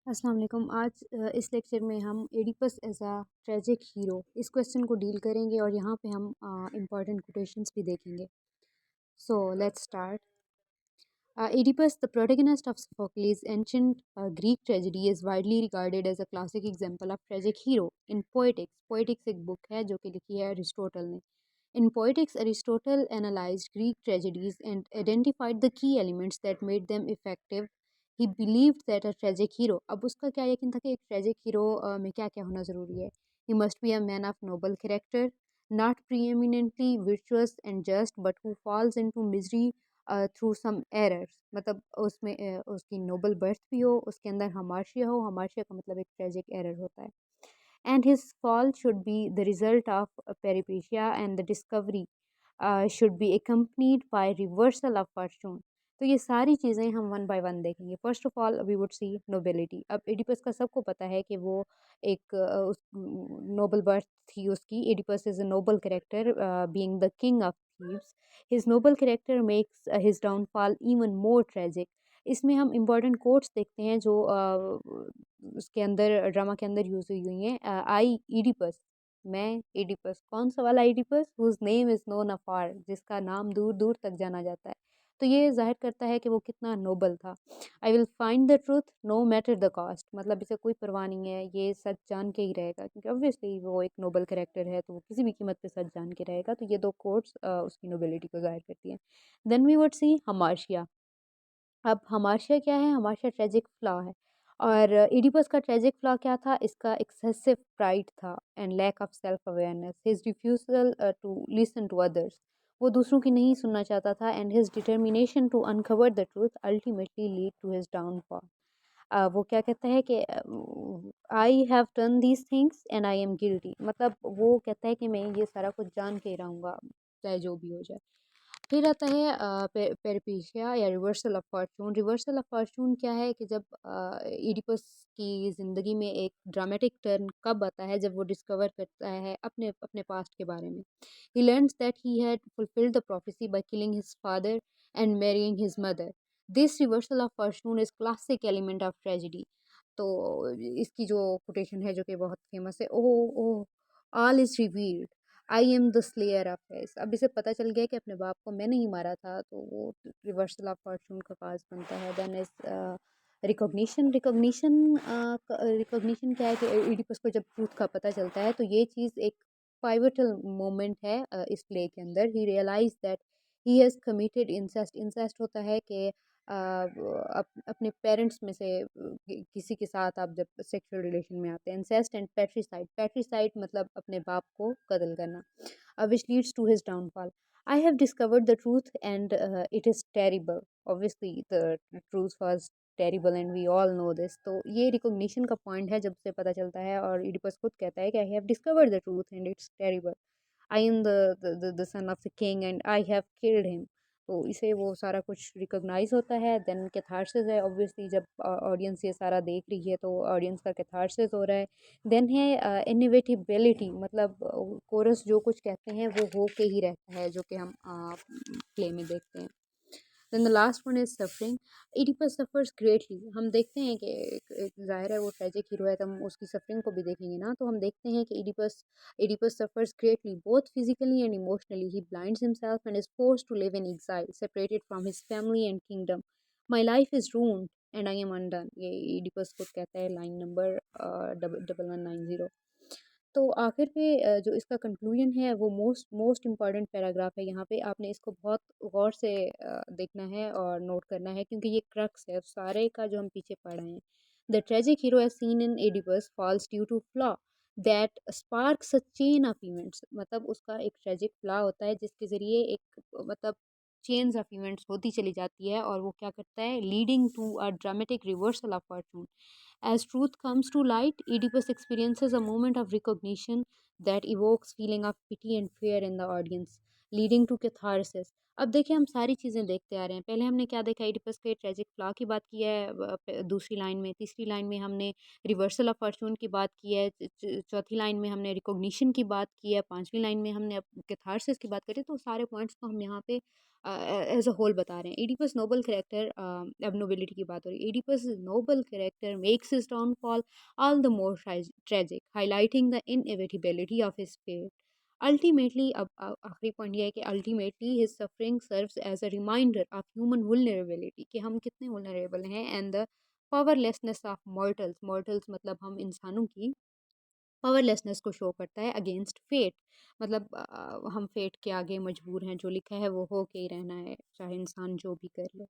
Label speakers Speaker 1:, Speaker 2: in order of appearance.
Speaker 1: अस्सलाम वालेकुम। आज इस लेक्चर में हम Oedipus as a tragic hero इस क्वेश्चन को डील करेंगे और यहाँ पे हम इम्पॉर्टेंट कोटेशंस भी देखेंगे। So let's start. Oedipus, the protagonist of Sophocles' ancient Greek tragedy, is widely regarded as a classic example of tragic hero in poetics. Poetics एक book है जो कि लिखी है अरिस्टोटल ने। In poetics, Aristotle analyzed Greek tragedies and identified the key elements that made them effective. He believed that a tragic hero, अब उसका क्या यकीन था कि एक tragic hero में क्या क्या होना ज़रूरी है? He must be a man of noble character, not preeminently virtuous and just, but who falls into misery through some errors. मतलब उसमें उसकी नोबल बर्थ भी हो, उसके अंदर हमाशिया हो, हमाशिया का मतलब एक ट्रेजिक एरर होता है। And his fall should be the result of peripeteia and the discovery should be accompanied by reversal of fortune. तो ये सारी चीज़ें हम वन बाय वन देखेंगे। First of all we would see nobility. अब Oedipus का सबको पता है कि वो एक उस नोबल बर्थ थी उसकी। Oedipus is a noble character being the king of Thebes. His noble character makes his downfall even more tragic. इसमें हम इम्पॉर्टेंट कोट्स देखते हैं जो उसके अंदर ड्रामा के अंदर यूज़ हुई हुई हैं। आई ईडिपस, मैं एडिपस, कौन सा वाला Oedipus? Whose name is known afar, जिसका नाम दूर दूर तक जाना जाता है। तो ये जाहिर करता है कि वो कितना नोबल था। I will find the truth no matter the cost, मतलब इसे कोई परवाह नहीं है, ये सच जान के ही रहेगा, क्योंकि ऑब्वियसली वो एक नोबल कैरेक्टर है तो वो किसी भी कीमत पे सच जान के रहेगा। तो ये दो कोट्स उसकी नोबिलिटी को जाहिर करती हैं। देन वी वुड सी हमाशिया। अब हमाशिया क्या है? हमाशिया ट्रेजिक फ्लॉ है। और इडिपस का ट्रेजिक फ्लॉ क्या था? इसका एक्सेसिव प्राइड था and lack of self awareness. His refusal to listen to others, वो दूसरों की नहीं सुनना चाहता था। And his determination to uncover the truth ultimately lead to his downfall. वो क्या कहता है कि I have done these things and I am guilty, मतलब वो कहता है कि मैं ये सारा कुछ जान के ही रहूँगा चाहे जो भी हो जाए। फिर आता है पेरपेशिया या reversal of Fortune. Reversal of Fortune क्या है कि जब इडिपस की ज़िंदगी में एक ड्रामेटिक टर्न कब आता है? जब वो डिस्कवर करता है अपने अपने पास्ट के बारे में। He learns that he had fulfilled the prophecy by killing his father and marrying his mother. This reversal of fortune is classic element of tragedy. तो इसकी जो कोटेशन है जो कि बहुत फेमस है, oh oh all is revealed, I am the slayer of face. अब इसे पता चल गया कि अपने बाप को मैंने ही मारा था, तो वो रिवर्सल ऑफ फॉर्चून का काज बनता है। Then is recognition. रिकॉग्निशन क्या है कि इडिपस को जब ट्रूथ का पता चलता है तो ये चीज़ एक पाइवटल मोमेंट है इस प्ले के अंदर। He realize that he has committed incest. Incest होता है कि अपने पेरेंट्स में से किसी के साथ आप जब सेक्सुअल रिलेशन में आते हैं। Incest and पैट्रिसाइड। पैट्रिसाइड मतलब अपने बाप को कत्ल करना। which leads to his downfall. I have discovered the truth and it is terrible. Obviously, the truth was terrible and we all know this. तो ये रिकॉग्निशन का पॉइंट है जब से पता चलता है और इडिपस खुद कहता है कि I have discovered the truth and it's terrible. I am the son of the king and I have killed him. तो इसे वो सारा कुछ रिकॉग्नाइज होता है। देन कैथारसिस है। ऑब्वियसली जब ऑडियंस ये सारा देख रही है तो ऑडियंस का कैथारसिस हो रहा है। देन है इनोवेटिबिलिटी, मतलब कोरस जो कुछ कहते हैं वो हो के ही रहता है, जो कि हम प्ले में देखते हैं। Then the last one is suffering. Oedipus suffers greatly. हम देखते हैं कि एक ज़ाहिर है वो ट्रेजिक हीरो है, तो हम उसकी सफरिंग को भी देखेंगे ना। तो हम देखते हैं कि Oedipus suffers greatly both physically and emotionally. He blinds himself and is forced to live in exile separated from his family and kingdom. My life is ruined and I am undone. ये Oedipus खुद कहता है, line number 1190। तो आखिर पे जो इसका conclusion है वो मोस्ट मोस्ट इम्पॉर्टेंट पैराग्राफ है। यहाँ पे आपने इसको बहुत गौर से देखना है और नोट करना है, क्योंकि ये क्रक्स है सारे का जो हम पीछे पढ़ रहे हैं। The tragic hero as seen in Oedipus falls due to flaw that sparks a chain of events. मतलब उसका एक ट्रेजिक फ्लॉ होता है जिसके ज़रिए एक मतलब चेन्स ऑफ इवेंट्स होती चली जाती है, और वो क्या करता है? Leading to a dramatic reversal of fortune. As truth comes to light, Oedipus experiences a moment of recognition that evokes feeling of pity and fear in the audience. Leading to catharsis. अब देखिए हम सारी चीज़ें देखते आ रहे हैं। पहले हमने क्या देखा, एडिपस के ट्रेजिक फ्लॉ की बात की है दूसरी लाइन में, तीसरी लाइन में हमने रिवर्सल ऑफ फॉर्च्यून की बात की है, चौथी लाइन में हमने रिकॉग्निशन की बात की है, पांचवी लाइन में हमने कैथारसिस की बात करी। तो सारे पॉइंट्स को हम यहाँ पे एज अ होल बता रहे हैं। एडिपस नोबल कैरेक्टर, अब नोबिलिटी की बात हो रही है। Oedipus noble character makes his downfall all the more tragic, highlighting the inevitability of his fate. Ultimately, अब आखिरी पॉइंट ये है कि ultimately his suffering serves as a reminder of human vulnerability, कि हम कितने vulnerable हैं, and the powerlessness of mortals. Mortals मतलब हम इंसानों की पावरलेसनेस को शो करता है अगेंस्ट फेट। मतलब हम फेट के आगे मजबूर हैं, जो लिखा है वो हो के ही रहना है, चाहे इंसान जो भी कर ले।